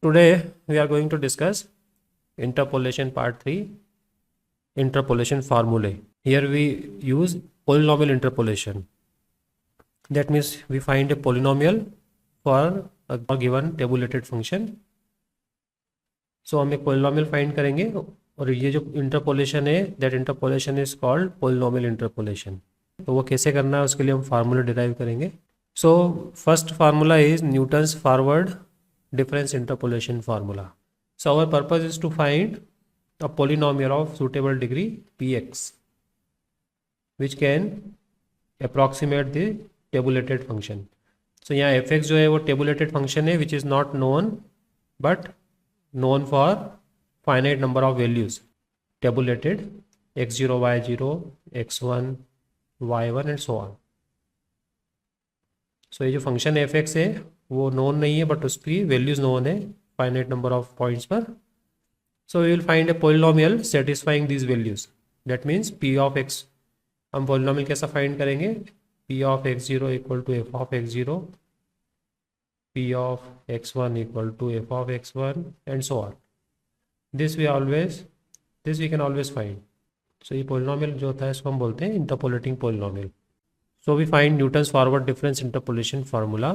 Today we are going to discuss interpolation part 3, interpolation formulae. Here we use polynomial interpolation. That means we find a polynomial for a given tabulated function. So हम एक polynomial find करेंगे और ये जो interpolation है that interpolation is called polynomial interpolation. तो वो कैसे करना है उसके लिए हम फार्मूला डिराइव करेंगे. So first formula is Newton's forward difference interpolation formula. So our purpose is to find a polynomial of suitable degree px which can approximate the tabulated function. So यहाँ fx जो है वो tabulated function है which is not known but known for finite number of values tabulated x0, y0, x1, y1 and so on. So ये जो function F x है वो known नहीं है बट उसकी वैल्यूज नोन है फाइनाइट नंबर ऑफ पॉइंट्स पर. So we will find a polynomial satisfying these values. That means p of x. हम पोलिनोमियल कैसा फाइंड करेंगे? P of x zero equal to f of x zero, p of x one equal to f of x one and so on. This we can always find. So ये polynomial जो होता है इसको हम बोलते हैं interpolating polynomial. So we find Newton's forward difference interpolation formula.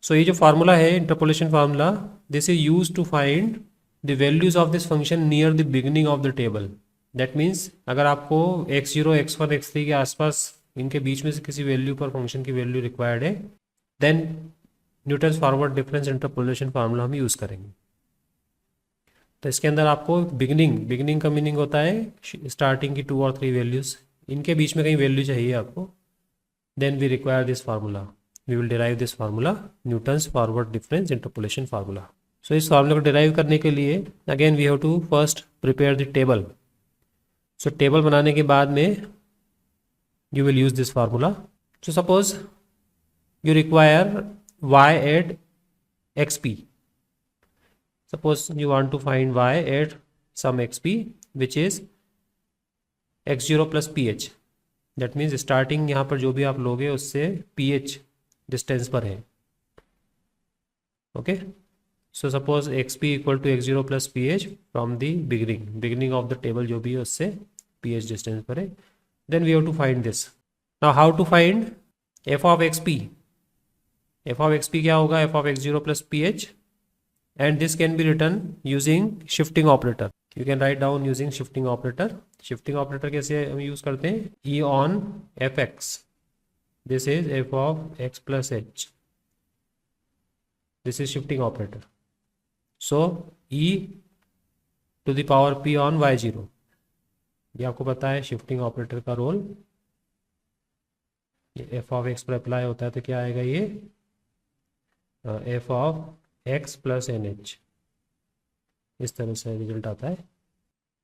So ये जो फार्मूला है interpolation formula, this is used to find the values of this function near the beginning of the table. That means अगर आपको x0, x1, x3 के आसपास इनके बीच में से किसी वैल्यू पर फंक्शन की वैल्यू रिक्वायर्ड है, then Newton's forward difference interpolation formula हम यूज़ करेंगे. तो इसके अंदर आपको बिगनिंग का मीनिंग होता है स्टार्टिंग की 2 और 3 वैल्यूज़, इनके बीच में कहीं वैल्यू चाहिए आपको. Then we require this formula. We will derive this formula, Newton's forward difference interpolation formula. So इस फार्मूला को डिराइव करने के लिए again we have to first prepare the table. So table बनाने के बाद में you will use this formula. So suppose you require y at xp. Suppose you want to find y at some xp which is x0 plus ph. That means starting यहाँ पर जो भी आप लोगे उससे पी एच डिस्टेंस पर है. Okay, so suppose x p equal to x zero plus p h from the beginning of the table जो भी है उससे पी एच डिस्टेंस पर है. Then we have to find this. Now how to find f of x p. F of x p क्या होगा? F of x zero plus p h, and this can be written using shifting operator. You can write down using shifting operator. Shifting operator कैसे हम use करते हैं? E on f x, this is f of x plus h, this is shifting operator. So e to the power p on y zero, ये आपको पता है shifting operator का role. ये एफ ऑफ एक्स पर apply होता है तो क्या आएगा? ये f of x plus n h, इस तरह से रिजल्ट आता है.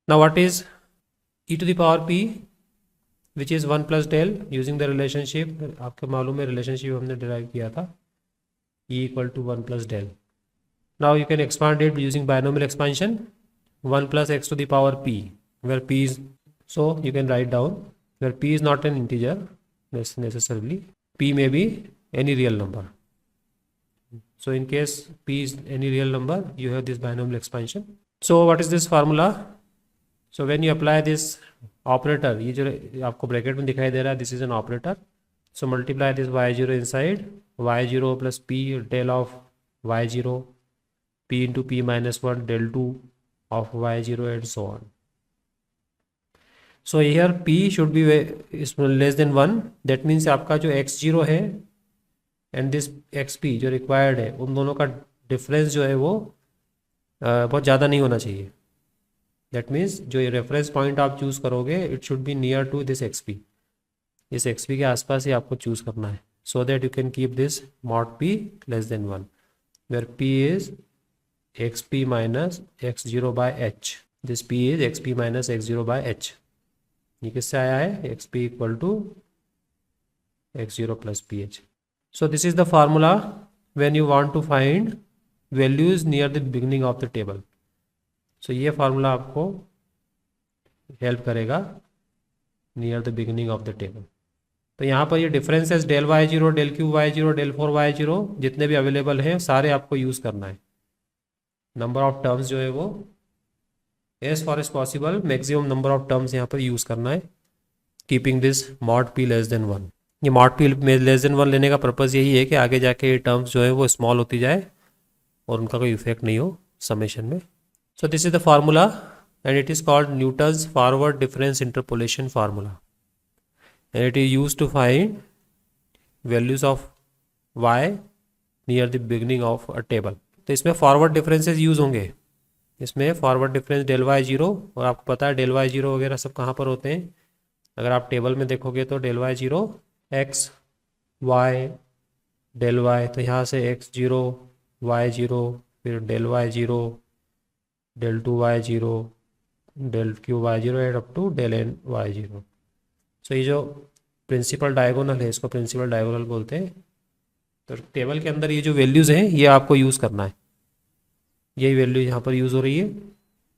Now what is e to the power p which is 1 plus del using the relationship. आपको मालूम है रिलेशनशिप हमने डिराइव किया था, e equal to 1 plus del. Now you can expand it using binomial expansion, 1 plus x to the power p where p is, so you can write down where p is not an integer necessarily, p may be any real number. So in case p is any real number you have this binomial expansion. So what is this formula? So when you apply this operator, ये जो आपको bracket में दिखाई दे रहा है, this is an operator. So multiply this y0 inside, y0 plus p del of y0, p into p minus 1 del 2 of y0 and so on. So here p should be less than 1. That means आपका जो x0 है and this xp जो required है, उन दोनों का difference जो है वो बहुत ज़्यादा नहीं होना चाहिए. दैट मीन्स जो ये रेफरेंस पॉइंट आप चूज़ करोगे it should be near to this x p. इस एक्सपी के आसपास ही आपको चूज़ करना है so that you can keep this mod p less than 1 where p is x p minus x zero by h. This p is x p minus x zero by h. ये किससे आया है? X p equal to x zero plus p h. So this is the formula when you want to find values near the beginning of the table. So ये formula आपको help करेगा near the beginning of the table. तो यहाँ पर ये differences del y zero, del Q y zero, del 4 y zero जितने भी available हैं सारे आपको यूज़ करना है. नंबर ऑफ टर्म्स जो है वो as far as possible maximum number of terms यहाँ पर यूज़ करना है, keeping this mod p less than 1। ये मॉड पी लेस देन 1 लेने का पर्पज़ यही है कि आगे जाके ये टर्म्स जो है वो स्मॉल होती जाए और उनका कोई इफेक्ट नहीं हो समेशन में। So this is the formula and it is called Newton's forward difference interpolation formula and it is use to find values of y near the beginning of a table. तो इसमें forward differences use होंगे, इसमें forward difference del y zero, और आपको पता है del y zero वगैरह सब कहाँ पर होते हैं, अगर आप टेबल में देखोगे तो del y zero x y del y, तो यहाँ से एक्स जीरो वाई जीरो, फिर del y zero del two y zero del Q y zero and up to del n y zero. So ये जो principal diagonal है इसको principal diagonal बोलते हैं। तो टेबल के अंदर ये जो वैल्यूज़ हैं ये आपको यूज़ करना है, यही वैल्यू यहाँ पर यूज़ हो रही है।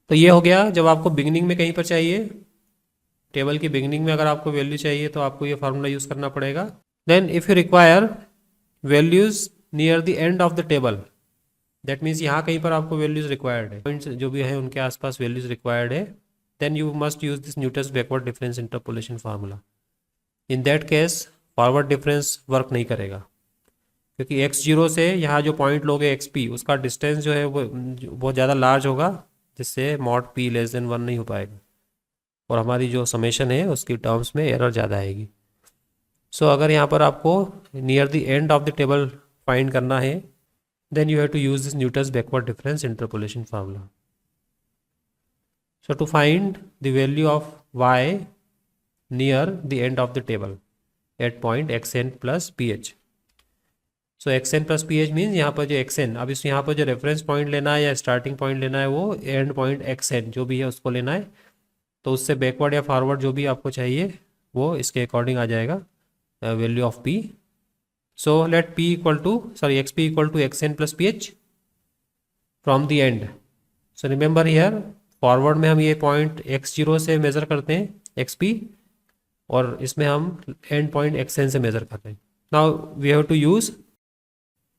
तो ये हो गया जब आपको बिगनिंग में कहीं पर चाहिए, टेबल की बिगनिंग में अगर आपको वैल्यू चाहिए तो आपको ये फार्मूला यूज़ करना पड़ेगा। Then if you require values near the end of the table, that means यहाँ कहीं पर आपको वैल्यूज़ रिक्वायर्ड है, पॉइंट्स जो भी है उनके आसपास वैल्यूज़ रिक्वायर्ड है, then you must use this Newton's backward difference interpolation formula. In that case forward difference work नहीं करेगा, क्योंकि एक्स जीरो से यहाँ जो पॉइंट लोगे एक्स पी, उसका डिस्टेंस जो है वो बहुत ज़्यादा लार्ज होगा, जिससे मॉड पी लेस देन 1 नहीं हो पाएगा और हमारी जो समेशन है उसकी टर्म्स में एरर ज़्यादा आएगी। सो अगर यहाँ पर आपको near the end of the table find करना है, then you have to use this Newton's backward difference interpolation formula. So to find the value of y near the end of the table at point xn plus p h. So xn plus p h means यहाँ पर जो xn, अब इस यहाँ पर जो reference point लेना है या स्टार्टिंग पॉइंट लेना है वो एंड पॉइंट xn जो भी है उसको लेना है, तो उससे बैकवर्ड या फॉरवर्ड जो भी आपको चाहिए वो इसके अकॉर्डिंग आ जाएगा value of p। So let p equal to x p equal to xn plus p h from the end. So remember here forward में हम ये पॉइंट x0 से मेज़र करते हैं xp, और इसमें हम एंड पॉइंट xn से मेज़र कर रहे हैं। Now we have to use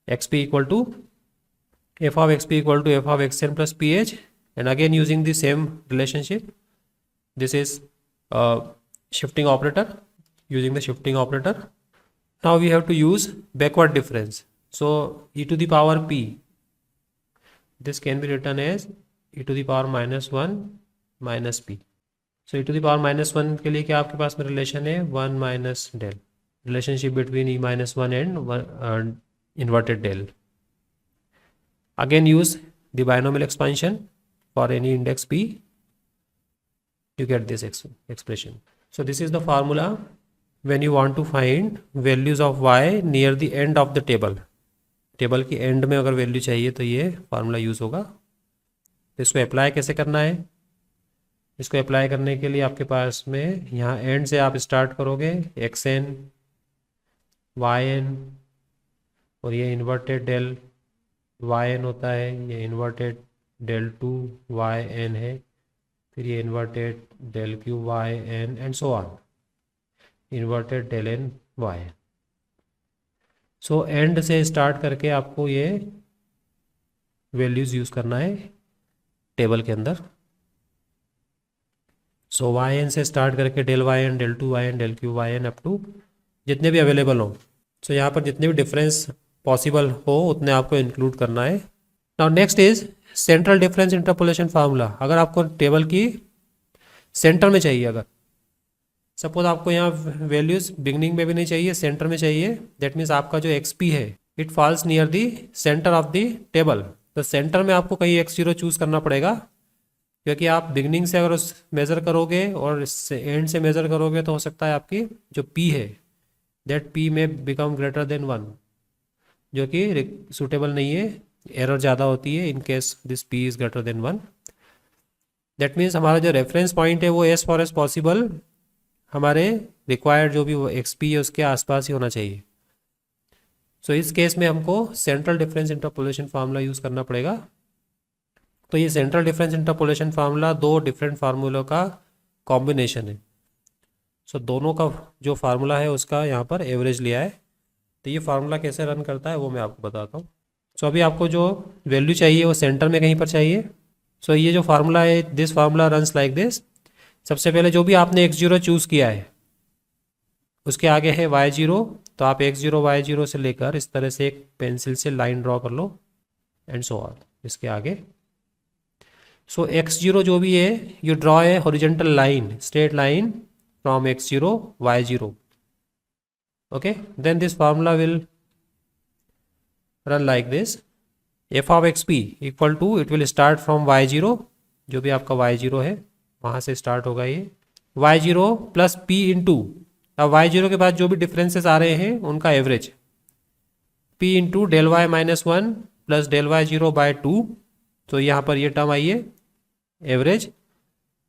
xp equal to f of xp equal to f of xn plus ph, and again using the same relationship, this is shifting operator, using the shifting operator. Now we have to use backward difference, so e to the power p, this can be written as e to the power minus 1 minus p. So e to the power minus 1 के लिए क्या आपके पास में relation है 1 minus del, relationship between e minus 1 and inverted del. Again use the binomial expansion for any index p, you get this expression. So this is the formula when you want to find values of y near the end of the table. Table की and में अगर value चाहिए तो ये formula use होगा। तो इसको apply कैसे करना है, इसको अप्लाई करने के लिए आपके पास में यहाँ एंड से आप स्टार्ट करोगे xn yn, और ये इन्वर्टेड डेल yn होता है, ये इन्वर्टेड डेल टू yn है, फिर ये inverted del q yn and so on, inverted del n yn। So end से स्टार्ट करके आपको ये वैल्यूज़ यूज़ करना है टेबल के अंदर। सो yn से स्टार्ट करके del yn del two yn del q yn up to जितने भी अवेलेबल हो। सो यहाँ पर जितने भी डिफरेंस पॉसिबल हो उतने आपको इंक्लूड करना है। Now next is central difference interpolation formula. अगर आपको टेबल की सेंटर में चाहिए, अगर सपोज आपको यहाँ वैल्यूज़ बिगनिंग में भी नहीं चाहिए, सेंटर में चाहिए, दैट मीन्स आपका जो एक्सपी है it falls near the centre of the table. तो सेंटर में आपको कहीं x0 चूज़ करना पड़ेगा, क्योंकि आप बिगनिंग से अगर उस मेज़र करोगे और एंड से मेज़र करोगे तो हो सकता है आपकी जो p है दैट p में बिकम ग्रेटर देन 1, जो कि सूटेबल नहीं है, एरर ज़्यादा होती है in case this p is greater than 1। That means हमारा जो रेफरेंस पॉइंट है वो एज फॉर एज पॉसिबल हमारे रिक्वायर्ड जो भी वो xp है उसके आसपास ही होना चाहिए। सो इस केस में हमको central difference interpolation formula use करना पड़ेगा। तो ये सेंट्रल डिफरेंस इंटरपोलेशन फार्मूला दो डिफरेंट फार्मूलों का कॉम्बिनेशन है। सो दोनों का जो फार्मूला है उसका यहाँ पर एवरेज लिया है। तो ये फार्मूला कैसे रन करता है वो मैं आपको बताता हूँ। सो अभी आपको जो वैल्यू चाहिए वो सेंटर में कहीं पर चाहिए। सो ये जो फार्मूला है, this formula runs like this. सबसे पहले जो भी आपने x0 चूज़ किया है उसके आगे है y0, तो आप x0 y0 से लेकर इस तरह से एक पेंसिल से लाइन ड्रॉ कर लो एंड सो ऑन इसके आगे। सो x0 जो भी है you draw a horizontal line, straight line from x0 y0। Okay, then this formula will run like this. f of xp equal to, it will start from y0, जो भी आपका y0 है वहाँ से स्टार्ट होगा ये y0 प्लस p इंटू, अब y0 के बाद जो भी डिफरेंसेस आ रहे हैं उनका average, p into del y minus one plus del y zero by two, तो यहाँ पर ये टर्म आई है एवरेज।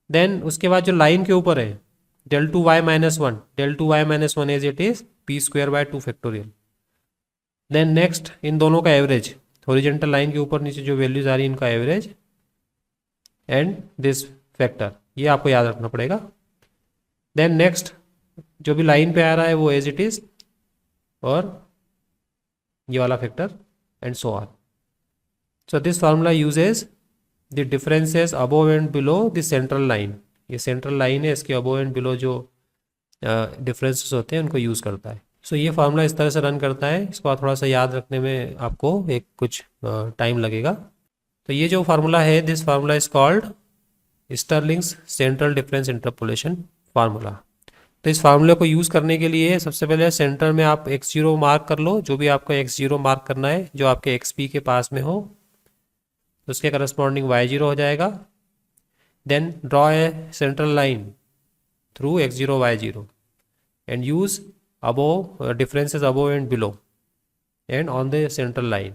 देन उसके बाद जो लाइन के ऊपर है del two y minus one, del two y minus one as it is p square by two factorial. Then next इन दोनों का एवरेज, हॉरिजॉन्टल लाइन के ऊपर नीचे जो वैल्यूज आ रही है इनका एवरेज एंड दिस फैक्टर, ये आपको याद रखना पड़ेगा। देन नेक्स्ट जो भी लाइन पे आ रहा है वो एज इट इज और ये वाला factor and so on. So this formula uses the differences above and below the central line. ये सेंट्रल लाइन है, इसके अबोव एंड बिलो जो डिफरेंसेस होते हैं उनको यूज़ करता है। सो ये फार्मूला इस तरह से रन करता है। इसको आप थोड़ा सा याद रखने में आपको एक कुछ टाइम लगेगा। तो ये जो फार्मूला है, this formula is called Stirling's central difference interpolation formula. तो इस फार्मूले को यूज़ करने के लिए सबसे पहले सेंटर में आप x0 मार्क कर लो, जो भी आपको x0 मार्क करना है जो आपके xp के पास में हो, तो उसके करस्पॉन्डिंग y0 हो जाएगा। Then draw a central line through x0 y0 and use above differences above and below and on the central line.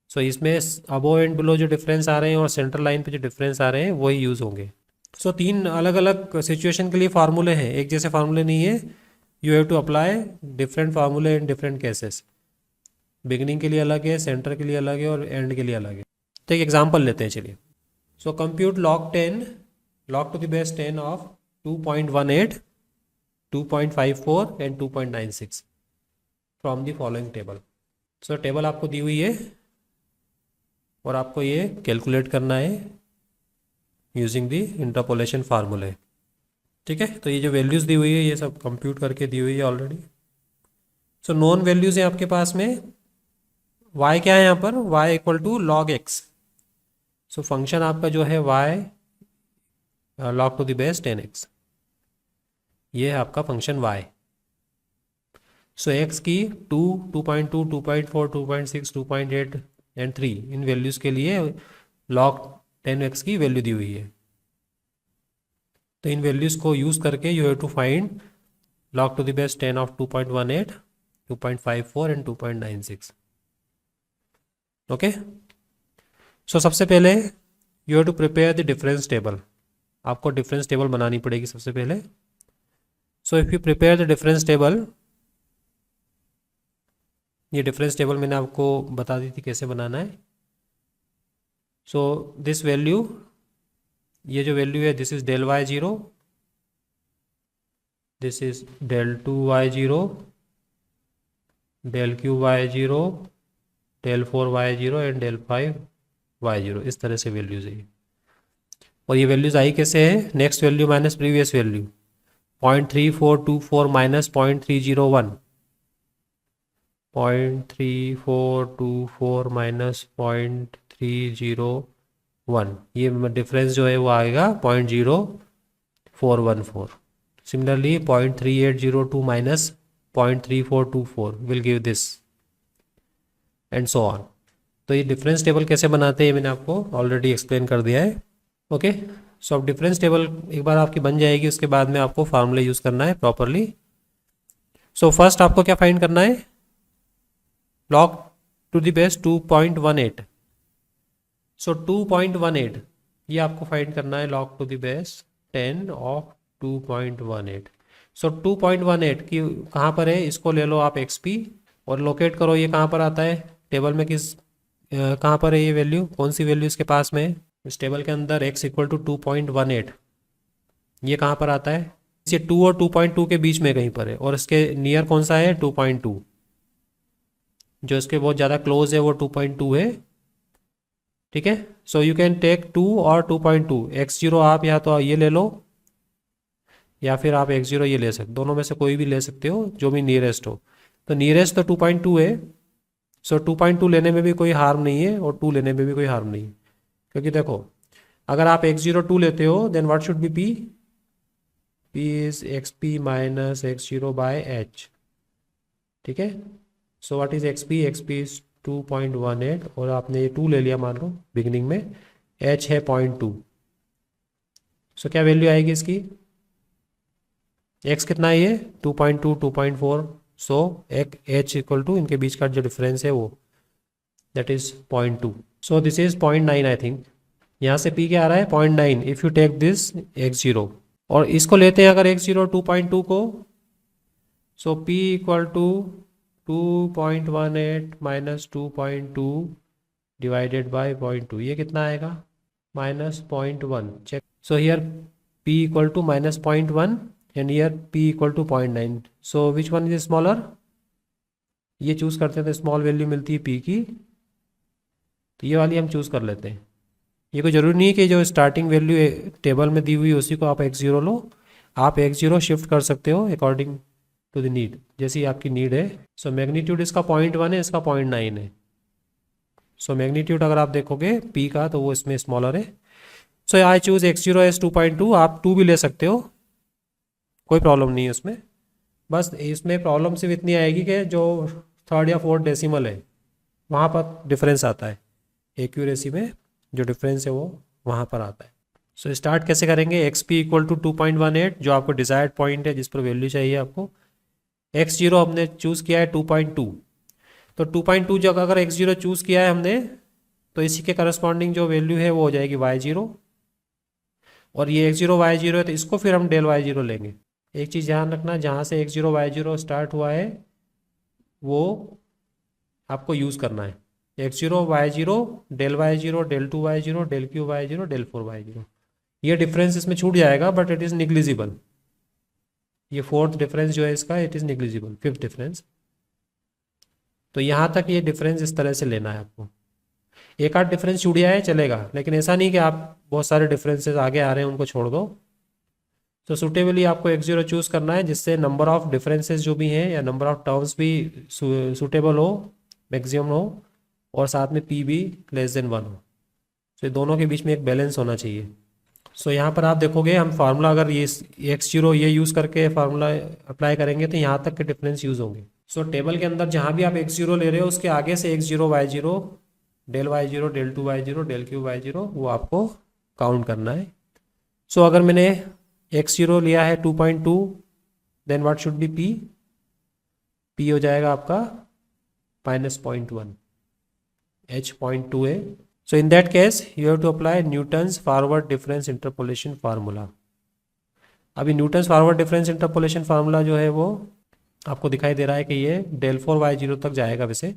So इसमें अबोव एंड बिलो जो डिफरेंस आ रहे हैं और सेंट्रल लाइन पे जो डिफरेंस आ रहे हैं वही यूज़ होंगे। सो तीन अलग अलग सिचुएशन के लिए फार्मूले हैं, एक जैसे फार्मूले नहीं है। You have to apply different फार्मूले इन डिफरेंट केसेस। बिगिनिंग के लिए अलग है, सेंटर के लिए अलग है और एंड के लिए अलग है। तो एक एग्जांपल लेते हैं चलिए। So compute log 10 log to the base 10 of 2.18, 2.54 and 2.96 from the following table. So table आपको दी हुई है और आपको ये कैलकुलेट करना है यूजिंग दी इंटरपोलेशन फार्मूले। ठीक है, तो ये जो वैल्यूज़ दी हुई है ये सब कंप्यूट करके दी हुई है ऑलरेडी। सो नॉन वैल्यूज़ हैं आपके पास में। y क्या है यहाँ पर, y equal to log x। So function आपका जो है y log to the base 10x, ये है आपका फंक्शन y। सो x की 2, 2.2, 2.4, 2.6, 2.8 एंड 3 इन वैल्यूज़ के लिए log 10x की वैल्यू दी हुई है। तो इन वैल्यूज़ को यूज़ करके you have to find log to the base 10 of 2.18, 2.54 and 2.96। Okay, so सबसे पहले you have to prepare the difference table. आपको डिफरेंस टेबल बनानी पड़ेगी सबसे पहले। So if you prepare the difference table, ये डिफरेंस टेबल मैंने आपको बता दी थी कैसे बनाना है। सो दिस वैल्यू, ये जो वैल्यू है this is del y zero, this is del two y zero, del Q y zero, del four y zero and del five y zero, इस तरह से वैल्यूज है। और ये वैल्यूज आई कैसे है, next value minus previous value, 0.3424 minus 0.301, 0.3424 minus 0.301, ये difference जो है वो आएगा 0.0414। Similarly 0.3802 minus 0.3424 will give this and so on. तो ये डिफरेंस टेबल कैसे बनाते हैं मैंने आपको ऑलरेडी एक्सप्लेन कर दिया है। ओके, सो अब डिफरेंस टेबल एक बार आपकी बन जाएगी, उसके बाद में आपको फार्मूले यूज़ करना है प्रॉपरली। सो फर्स्ट आपको क्या फाइंड करना है, log to the base 2.18। So 2.18 ये आपको फाइंड करना है log to the base 10 of 2.18। So 2.18 की कहाँ पर है, इसको ले लो आप xp और लोकेट करो ये कहाँ पर आता है टेबल में, किस कहाँ पर है ये वैल्यू, कौन सी वैल्यू इसके पास में है इस टेबल के अंदर। x इक्वल टू 2.18 ये कहाँ पर आता है, ये 2 और 2.2 के बीच में कहीं पर है, और इसके नियर कौन सा है 2.2, जो इसके बहुत ज़्यादा क्लोज है वो 2.2 है, ठीक है। सो यू कैन टेक 2 और 2.2, x0 आप या तो ये ले लो या फिर आप x0 ये ले सकते, दोनों में से कोई भी ले सकते हो जो भी नियरेस्ट हो। तो नियरेस्ट तो 2.2 है, सो 2.2 लेने में भी कोई हार्म नहीं है और 2 लेने में भी कोई हार्म नहीं है, क्योंकि देखो अगर आप x0 2 लेते हो then what should be p is xp minus x0 by h, ठीक है। So what is xp is 2.18 और आपने ये 2 ले लिया मान लो बिगिनिंग में, h है 0.2। सो क्या वैल्यू आएगी इसकी, x कितना है ये 2.2 2.4, सो एक h इक्वल टू इनके बीच का जो डिफरेंस है वो that is 0.2। So this is 0.9 I think, यहाँ से p क्या आ रहा है 0.9 if you take this x0, और इसको लेते हैं अगर x0 2.2 को, so p equal to 2.18 minus 2.2 divided by 0.2, ये कितना आएगा minus 0.1। Check, so here p equal to minus 0.1 and here p equal to 0.9, so which one is smaller, ये चूज़ करते हैं तो स्मॉल वैल्यू मिलती है p की, तो ये वाली हम चूज़ कर लेते हैं। ये कोई ज़रूरी नहीं है कि जो स्टार्टिंग वैल्यू टेबल में दी हुई है उसी को आप x0 लो, आप x0 शिफ्ट कर सकते हो अकॉर्डिंग टू द नीड, जैसी आपकी नीड है। सो मैग्नीट्यूड इसका 0.1 है, इसका 0.9 है। सो मैग्नीट्यूड अगर आप देखोगे p का तो वो इसमें स्मॉलर है। सो आई चूज़ x0 एज 2.2, आप 2 भी ले सकते हो, कोई प्रॉब्लम नहीं है उसमें। बस इसमें प्रॉब्लम सिर्फ इतनी आएगी कि जो 3rd या 4th डेसिमल है वहाँ पर डिफरेंस आता है, एक्यूरेसी में जो डिफरेंस है वो वहाँ पर आता है। सो स्टार्ट कैसे करेंगे, xp इक्वल टू 2.18 जो आपको डिज़ायर्ड पॉइंट है जिस पर वैल्यू चाहिए आपको, x0 हमने चूज़ किया है 2.2, तो 2.2 जगह अगर x0 चूज़ किया है हमने तो इसी के करस्पॉन्डिंग जो वैल्यू है वो हो जाएगी y0, और ये x0 y0 है तो इसको फिर हम डेल y0 लेंगे। एक चीज़ ध्यान रखना, जहाँ से x0 y0 स्टार्ट हुआ है वो आपको यूज़ करना है, x0 y0 del y0 del 2 y0 del q y0 del 4 y0, ये डिफरेंस इसमें छूट जाएगा बट इट इज़ निग्लिजिबल, ये 4th डिफरेंस जो है इसका it is negligible, 5th difference. तो यहाँ तक ये डिफरेंस इस तरह से लेना है आपको, एक आध डिफरेंस छूट जाए चलेगा, लेकिन ऐसा नहीं कि आप बहुत सारे डिफरेंसेस आगे आ रहे हैं उनको छोड़ दो। तो सुटेबली आपको x0 चूज़ करना है जिससे नंबर ऑफ डिफरेंसेस जो भी हैं या नंबर ऑफ टर्म्स भी सुटेबल हो, मैक्सिमम हो, और साथ में p भी लेस देन 1 हो। तो दोनों के बीच में एक बैलेंस होना चाहिए। सो यहाँ पर आप देखोगे हम फार्मूला अगर ये x0 ये यूज़ करके फार्मूला अप्लाई करेंगे तो यहाँ तक के डिफरेंस यूज़ होंगे। सो टेबल के अंदर जहाँ भी आप x0 ले रहे हो उसके आगे से x0 y0 del y0 del 2 y0 del q y0 वो आपको काउंट करना है। सो अगर मैंने x0 लिया है 2.2 then what should be p हो जाएगा आपका माइनस 0.1, h 0.2 है। So in that case you have to apply Newton's forward difference interpolation formula. अभी Newton's forward difference interpolation formula जो है वो आपको दिखाई दे रहा है कि ये डेल 4 y0 तक जाएगा वैसे,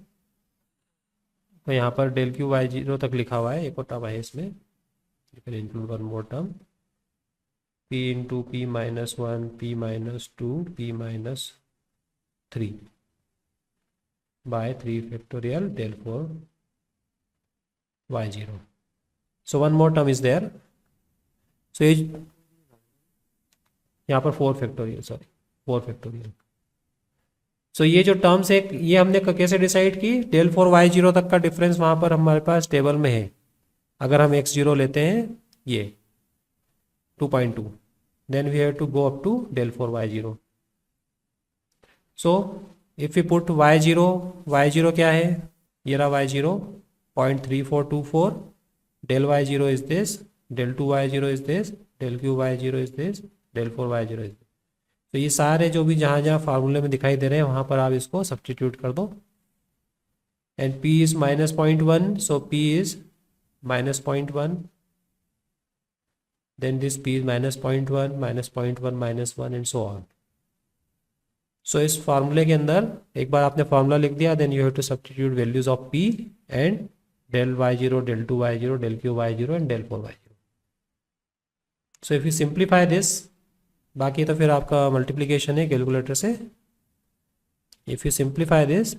तो यहाँ पर डेल q y0 तक लिखा हुआ है, एक और टर्म है इसमें, you can include one more term p into p minus 1 p minus 2 p minus 3 by 3 factorial del 4 y0। So one more term is there, so ये यहाँ पर 4 फैक्टोरियल, सॉरी 4 फैक्टोरियल। सो ये जो टर्म्स है ये हमने कैसे डिसाइड की, डेल 4 y0 तक का डिफरेंस वहाँ पर हमारे पास टेबल में है। अगर हम x0 लेते हैं ये 2.2 then we have to go up to del 4 y0। So if you put y0 क्या है, ये रहा y0 0.3424, del y0 is this, del 2 y0 is this, del q y0 is this, del 4 y0 is this. तो ये सारे जो भी जहाँ जहाँ फार्मूले में दिखाई दे रहे हैं वहाँ पर आप इसको सब्स्टिट्यूट कर दो, and p is minus 0.1, so p is minus 0.1, then this p is minus 0.1 minus 0.1 minus 1 and so on। सो इस फार्मूले के अंदर एक बार आपने फार्मूला लिख दिया then you have to substitute values of p and del y0 del 2 y0 del q y0 and del 4 y0। So if you simplify this, बाकी तो फिर आपका मल्टीप्लिकेशन है कैलकुलेटर से, if you simplify this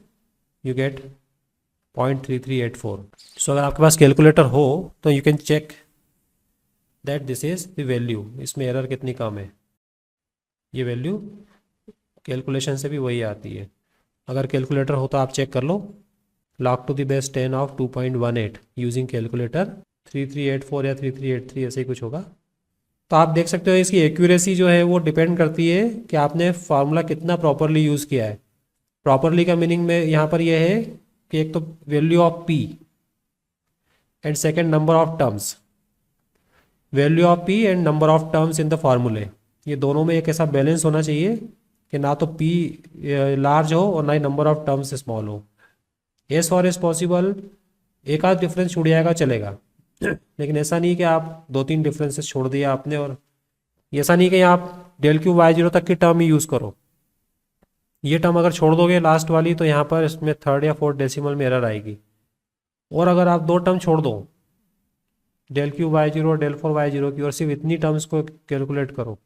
you get 0.3384. So अगर आपके पास calculator हो तो you can check that this is the value, इसमें एरर कितनी कम है। ये वैल्यू कैलकुलेशन से भी वही आती है। अगर कैलकुलेटर हो तो आप चेक कर लो। log to the base 10 of 2.18 using calculator 3384 या 3383 ऐसे ही कुछ होगा। तो आप देख सकते हो इसकी एक्यूरेसी जो है वो डिपेंड करती है कि आपने फार्मूला कितना प्रॉपरली यूज़ किया है। प्रॉपरली का मीनिंग में यहाँ पर यह है कि एक तो value of P and second number of terms, value of P and number of terms in the फार्मूले, ये दोनों में एक ऐसा बैलेंस होना चाहिए कि ना तो पी लार्ज हो और ना ही नंबर ऑफ टर्म्स स्मॉल हो। एस फॉर एस पॉसिबल, एक आध डिफरेंस छूट जाएगा चलेगा, लेकिन ऐसा नहीं कि आप 2-3 डिफरेंसेस छोड़ दिया आपने, और ऐसा नहीं कि आप डेल क्यू वाई जीरो तक की टर्म ही यूज़ करो। ये टर्म अगर छोड़ दोगे लास्ट वाली तो यहाँ पर इसमें थर्ड या फोर्थ डेसिमल में एरर आएगी। और अगर आप 2 टर्म छोड़ दो, डेल क्यू वाई जीरो और डेल फोर वाई जीरो की, और सिर्फ इतनी टर्म्स को कैलकुलेट करो,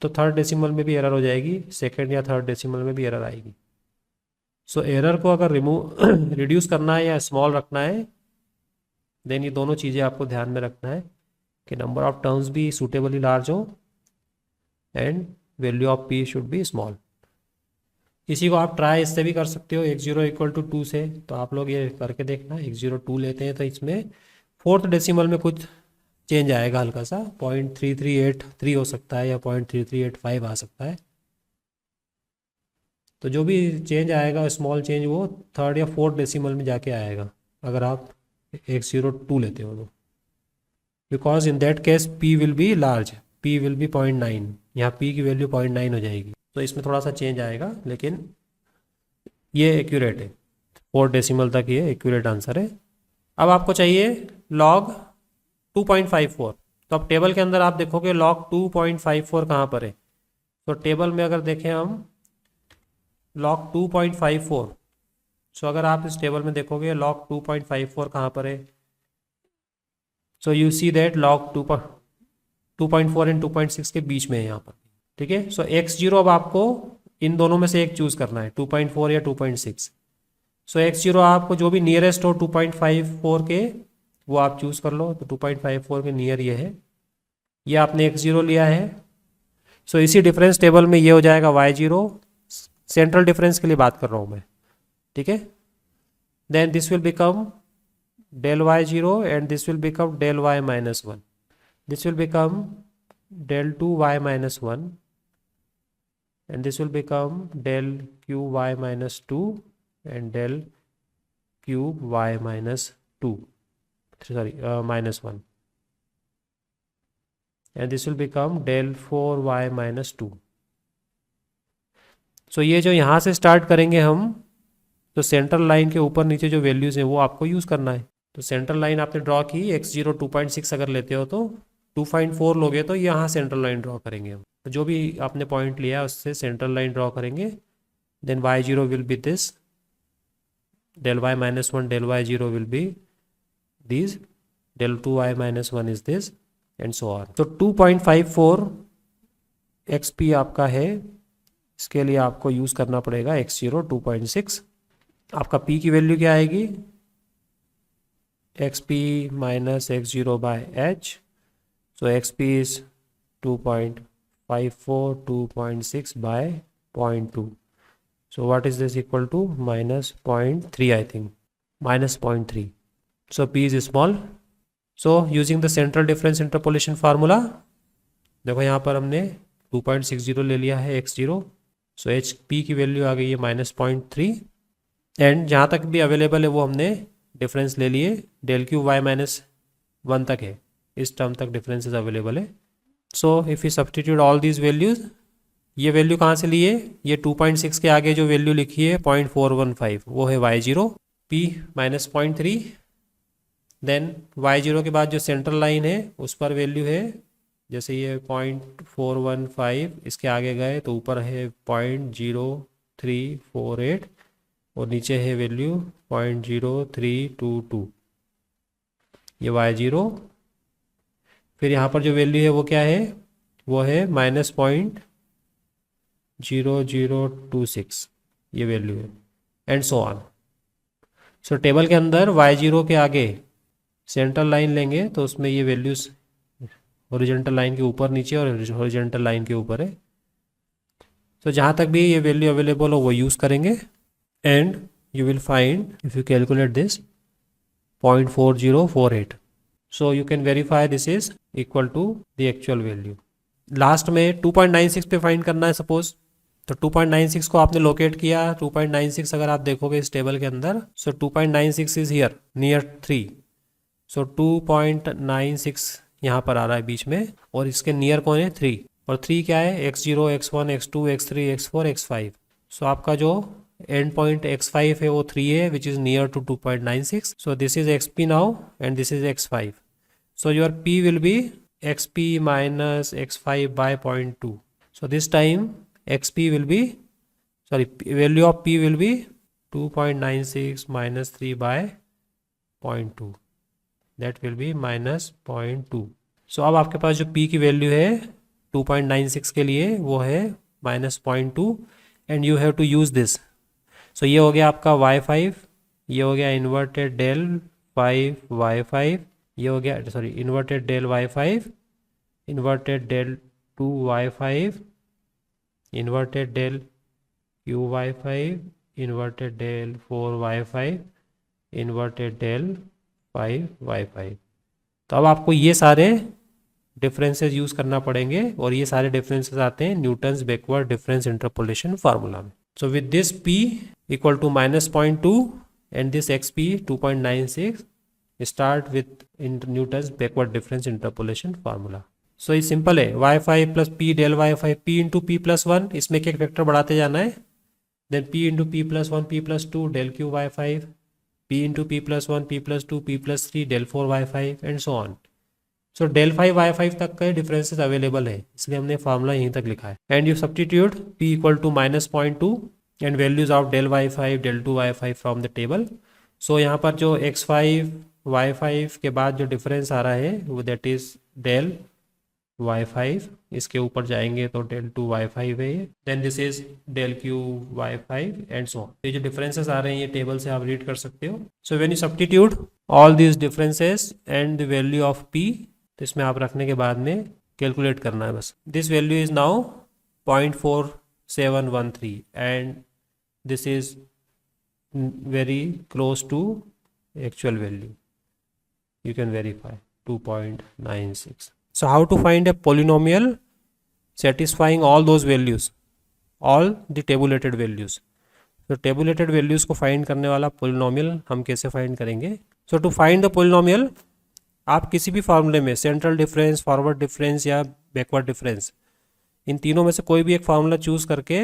तो थर्ड डेसिमल में भी एरर हो जाएगी, सेकेंड या थर्ड डेसिमल में भी एरर आएगी। सो एरर को अगर रिड्यूस करना है या स्मॉल रखना है, देन ये दोनों चीज़ें आपको ध्यान में रखना है कि नंबर ऑफ टर्म्स भी सूटेबली लार्ज हो and value of P should be small. इसी को आप ट्राई इससे भी कर सकते हो, x0 = 2 से। तो आप लोग ये करके देखना, x02 लेते हैं तो इसमें फोर्थ डेसिमल में कुछ चेंज आएगा, हल्का सा 0.3383 हो सकता है या 0.3385 आ सकता है। तो जो भी चेंज आएगा स्मॉल चेंज, वो थर्ड या फोर्थ डेसिमल में जाके आएगा अगर आप x02 लेते हो तो, because in that case p will be large, p will be 0.9, यहाँ p की वैल्यू 0.9 हो जाएगी। तो इसमें थोड़ा सा चेंज आएगा, लेकिन ये एक्यूरेट है, फोर्थ डेसिमल तक ये एक्यूरेट आंसर है। अब आपको चाहिए log 2.54। तो अब टेबल के अंदर आप देखोगे log 2.54 कहाँ पर है। तो टेबल में अगर देखें हम log 2.54, सो अगर आप इस टेबल में देखोगे log 2.54 कहाँ पर है, so you see that log 2.4 and 2.6 के बीच में है यहाँ पर, ठीक है। सो x0 अब आपको इन दोनों में से एक चूज करना है, 2.4 या 2.6। सो x0 आपको जो भी नियरेस्ट हो 2.54 के, वो आप चूज कर लो। तो 2.54 के नियर ये है, ये आपने x0 लिया है। सो इसी डिफरेंस टेबल में ये हो जाएगा y0, सेंट्रल डिफरेंस के लिए बात कर रहा हूँ मैं, ठीक है। Then this will become del y0 and this will become del y minus 1. This will become del 2y minus 1 and this will become del qy minus 2 and del qy minus 2, sorry, minus 1, and this will become del 4y minus 2. So ये जो यहाँ से start करेंगे हम, तो central line के ऊपर नीचे जो वैल्यूज हैं वो आपको यूज़ करना है। तो सेंट्रल लाइन आपने ड्रॉ की, x0 2.6 अगर लेते हो तो 2.4 लोगे तो यहाँ सेंट्रल लाइन ड्रॉ करेंगे हम। तो जो भी आपने पॉइंट लिया उससे सेंट्रल लाइन ड्रॉ करेंगे। Then y0 will be this, del y minus 1 del y0 will be this, del 2y minus 1 is this and so on. तो 2.54 xp आपका है, इसके लिए आपको यूज़ करना पड़ेगा x0 2.6। आपका p की वैल्यू क्या आएगी, xp minus x0 by h. So xp is 2.54, 2.6 by 0.2. So what is this equal to? Minus 0.3, I think. Minus 0.3. So p is small. So using the central difference interpolation formula, देखो यहाँ पर हमने 2.60 ले लिया है x0. So hp की value आ गई है minus 0.3 एंड जहाँ तक भी अवेलेबल है वो हमने डिफरेंस ले लिए, del क्यू वाई माइनस 1 तक है, इस टर्म तक डिफरेंसेस अवेलेबल है। सो if you substitute all these values, ये वैल्यू कहाँ से लिए, ये 2.6 के आगे जो वैल्यू लिखी है 0.415 वो है y0, p minus 0.3, then y0 के बाद जो सेंट्रल लाइन है उस पर वैल्यू है, जैसे ये 0.415, इसके आगे गए तो ऊपर है 0.0348 और नीचे है वैल्यू 0.0322, ये y0। फिर यहाँ पर जो वैल्यू है वो क्या है, वो है -0.0026, ये वैल्यू है। And so on. So table के अंदर y0 के आगे सेंट्रल लाइन लेंगे तो उसमें ये वैल्यूज हॉरिजॉन्टल लाइन के ऊपर नीचे और हॉरिजॉन्टल लाइन के ऊपर है। तो जहाँ तक भी ये वैल्यू अवेलेबल हो वो यूज़ करेंगे and you will find if you calculate this 0.4048. So you can verify this is equal to the actual value. Last में 2.96 पे फाइंड करना है सपोज, तो 2.96 को आपने लोकेट किया। 2.96 अगर आप देखोगे इस टेबल के अंदर, सो 2.96 इज हियर नियर 3, सो 2.96 यहाँ पर आ रहा है बीच में, और इसके नियर कौन है 3, और 3 क्या है x0, x1, x2, x3, x4, x5। सो आपका जो एंड पॉइंट x5 है वो 3 है which is near to 2.96. So this is xp now and this is x5. So your p will be xp minus x5 by 0.2. So this time xp will be, sorry, value of p will be 2.96 minus 3 by 0.2. That will be minus 0.2. So अब आपके पास जो p की value है 2.96 के लिए वो है minus 0.2 and you have to use this. So ये हो गया आपका y5, ये हो गया इन्वर्टेड डेल 5 y5, ये हो गया sorry inverted del y5, inverted del 2 y5, inverted del q y5, inverted del 4 y5, inverted del 5 y5। तो अब आपको ये सारे डिफरेंसेस यूज़ करना पड़ेंगे और ये सारे डिफरेंसेस आते हैं Newton's backward difference interpolation formula में। So with this p equal to minus 0.2 and this xp 2.96, start with Newton's backward difference interpolation formula. So ये simple है, y5 plus p del y5 p into p plus 1, इसमें एक एक vector बढ़ाते जाना है, then p into p plus 1 p plus 2 del q y5, p into p plus 1 p plus 2 p plus 3 del 4 y5 and so on. So del 5 y5 तक के differences available है, इसलिए हमने फार्मूला यहीं तक लिखा है। And you substitute p equal to minus 0.2 and values of del y5 del 2 y5 from the table. So यहाँ पर जो x5 y5 के बाद जो डिफरेंस आ रहा है वो दैट इज डेल y5, इसके ऊपर जाएंगे तो डेल 2 y5 है, then this is del q y5 and so on. ये जो डिफरेंसेस आ रहे हैं ये टेबल से आप रीड कर सकते हो। So when you substitute all these differences and the value of p, तो इसमें आप रखने के बाद में कैलकुलेट करना है बस। This value is now 0.4713 and this is very close to actual value, you can verify 2.96. So how to find a polynomial satisfying all those values, all the tabulated values? So tabulated values को find करने वाला polynomial हम कैसे find करेंगे? So to find the polynomial, आप किसी भी फार्मूले में सेंट्रल डिफरेंस, फॉरवर्ड डिफरेंस या बैकवर्ड डिफरेंस, इन तीनों में से कोई भी एक फार्मूला चूज करके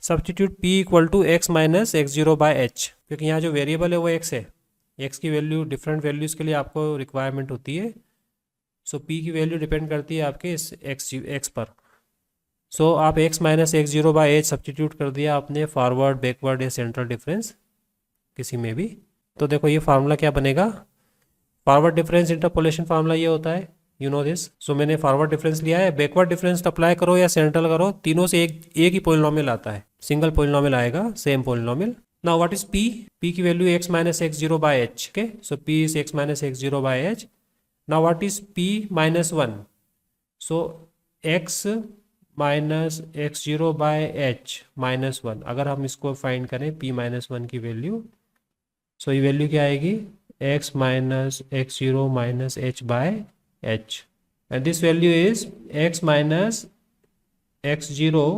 substitute p equal to x minus x0 by h, क्योंकि यहाँ जो वेरिएबल है वो x है, x की वैल्यू डिफरेंट वैल्यूज़ के लिए आपको रिक्वायरमेंट होती है। सो p की वैल्यू डिपेंड करती है आपके इस x पर। सो आप x minus x0 by h substitute कर दिया आपने फॉरवर्ड, बैकवर्ड या सेंट्रल डिफरेंस किसी में भी। तो देखो ये फार्मूला क्या बनेगा, फॉरवर्ड डिफरेंस इंटरपोलेशन फार्मूला ये होता है, यू नो दिस। सो मैंने फॉरवर्ड डिफरेंस लिया है, बैकवर्ड डिफरेंस अप्लाई करो या सेंट्रल करो, तीनों से एक ही पोलिनोमियल आता है, सिंगल पोलिनोमियल आएगा, same polynomial. Now what is p? p की value x minus x0 by h, okay? So p is x minus x0 by h. Now what is p minus 1? So x minus x0 by h minus 1, अगर हम इसको find करें p minus 1 की value, so ये value क्या आएगी, x minus x0 minus h by h, and this value is x minus x0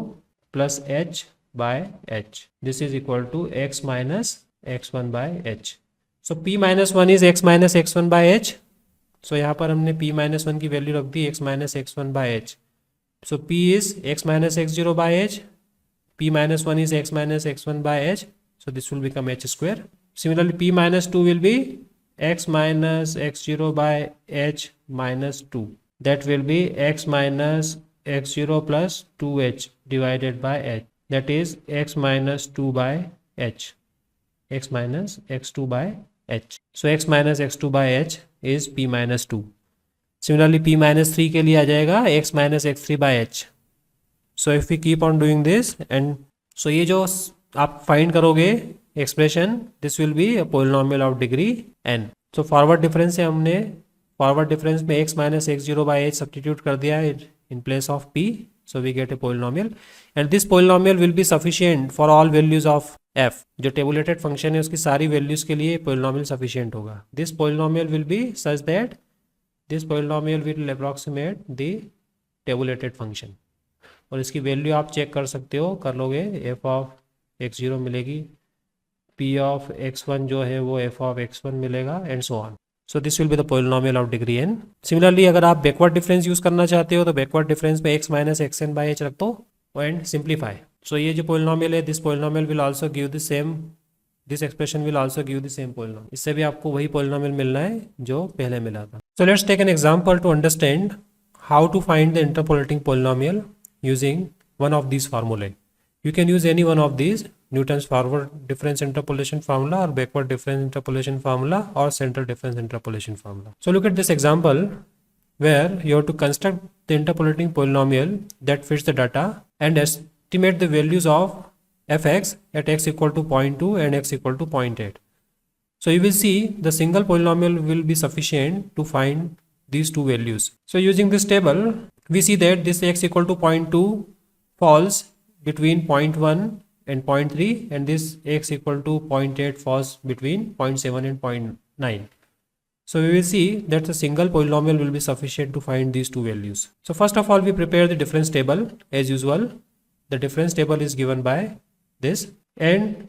plus h by h. This is equal to x minus x1 by h. So p minus 1 is x minus x1 by h. So यहाँ पर हमने p minus 1 की value रख दी x minus x1 by h. So p is x minus x0 by h. p minus 1 is x minus x1 by h. So this will become h square. Similarly, p minus 2 will be x minus x0 by h minus 2. That will be x minus x0 plus 2h divided by h. That is x minus 2 by h, x minus x2 by h. So x minus x2 by h is p minus 2. Similarly, p minus 3 के लिए आ जाएगा x minus x3 by h. So if we keep on doing this and so ये जो आप find करोगे expression, this will be a polynomial of degree n. So forward difference से हमने forward difference में x minus x0 by h substitute कर दिया है in place of p, so we get a polynomial, and this polynomial will be sufficient for all values of f. जो tabulated function है उसकी सारी values के लिए polynomial sufficient होगा. This polynomial will be such that this polynomial will approximate the tabulated function. और इसकी value आप चेक कर सकते हो, कर लोगे, f ऑफ x0 मिलेगी, p ऑफ x1 जो है वो f ऑफ x1 मिलेगा, and so on. So this will be the polynomial of degree n. Similarly अगर आप बैकवर्ड डिफरेंस यूज करना चाहते हो तो बैकवर्ड डिफरेंस में x minus x n by h रख दो एंड सिंप्लीफाई. सो ये जो पोलिनोमियल है, this polynomial will also give the same, this expression will also give the same polynomial. इससे भी आपको वही पोलिनोमियल मिलना है जो पहले मिला था. So let's take an example to understand how to find the interpolating polynomial using one of these formulae. You can use any one of these, Newton's forward difference interpolation formula or backward difference interpolation formula or central difference interpolation formula. So look at this example where you have to construct the interpolating polynomial that fits the data and estimate the values of fx at x equal to 0.2 and x equal to 0.8. So you will see the single polynomial will be sufficient to find these two values. So using this table, we see that this x equal to 0.2 falls between 0.1 and 0.3, and this x equal to 0.8 falls between 0.7 and 0.9. So we will see that the single polynomial will be sufficient to find these two values. So first of all, we prepare the difference table as usual. The difference table is given by this, and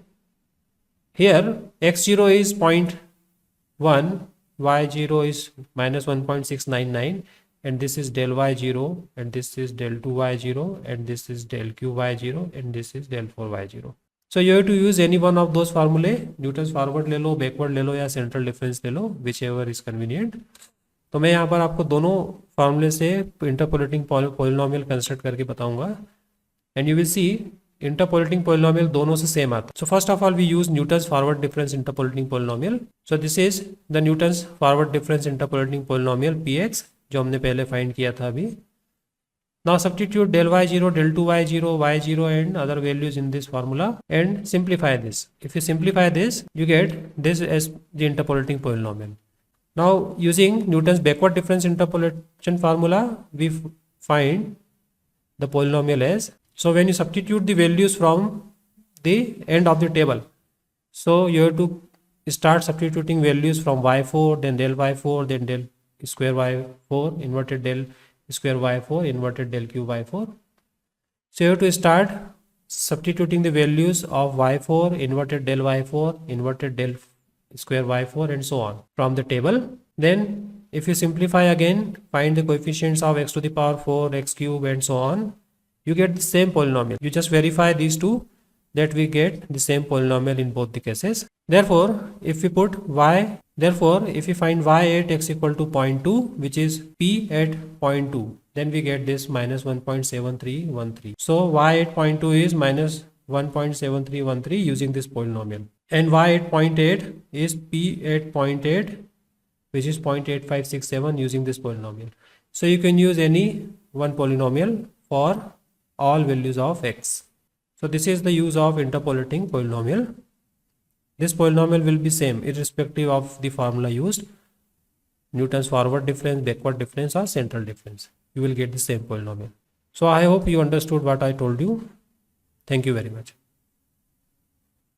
here x0 is 0.1, y0 is minus 1.699, and this is del y0, and this is del 2y0, and this is del qy0, and this is del 4y0. So you have to use any one of those formulae. Newton's forward ले लो, backward ले लो, या central difference ले लो, whichever is convenient. तो मैं यहाँ पर आपको दोनों फॉर्मूले से इंटरपोलेटिंग पोलिनोमियल कंस्ट्रक्ट करके बताऊंगा, and you will see interpolating polynomial दोनों से सेम आता है. So first of all we use Newton's forward difference interpolating polynomial. So this is the Newton's forward difference interpolating polynomial px, जो हमने पहले find किया था अभी. Now substitute del y0, del 2y0, y0 and other values in this formula and simplify this. If you simplify this, you get this as the interpolating polynomial. Now using Newton's backward difference interpolation formula, we find the polynomial as, so when you substitute the values from the end of the table, so you have to start substituting values from y4, then del y4, then del square y4, inverted del square y4, inverted del cube y4. So you have to start substituting the values of y4, inverted del y4, inverted del square y4, and so on from the table. Then if you simplify again, find the coefficients of x to the power 4, x cube, and so on, you get the same polynomial. You just verify these two, that we get the same polynomial in both the cases. Therefore if we put y, therefore if we find y at x equal to 0.2, which is p at 0.2, then we get this minus 1.7313. so y at 0.2 is minus 1.7313 using this polynomial, and y at 0.8 is p at 0.8, which is 0.8567 using this polynomial. So you can use any one polynomial for all values of x. So this is the use of interpolating polynomial. This polynomial will be same irrespective of the formula used, Newton's forward difference, backward difference, or central difference. You will get the same polynomial. So I hope you understood what I told you. Thank you very much.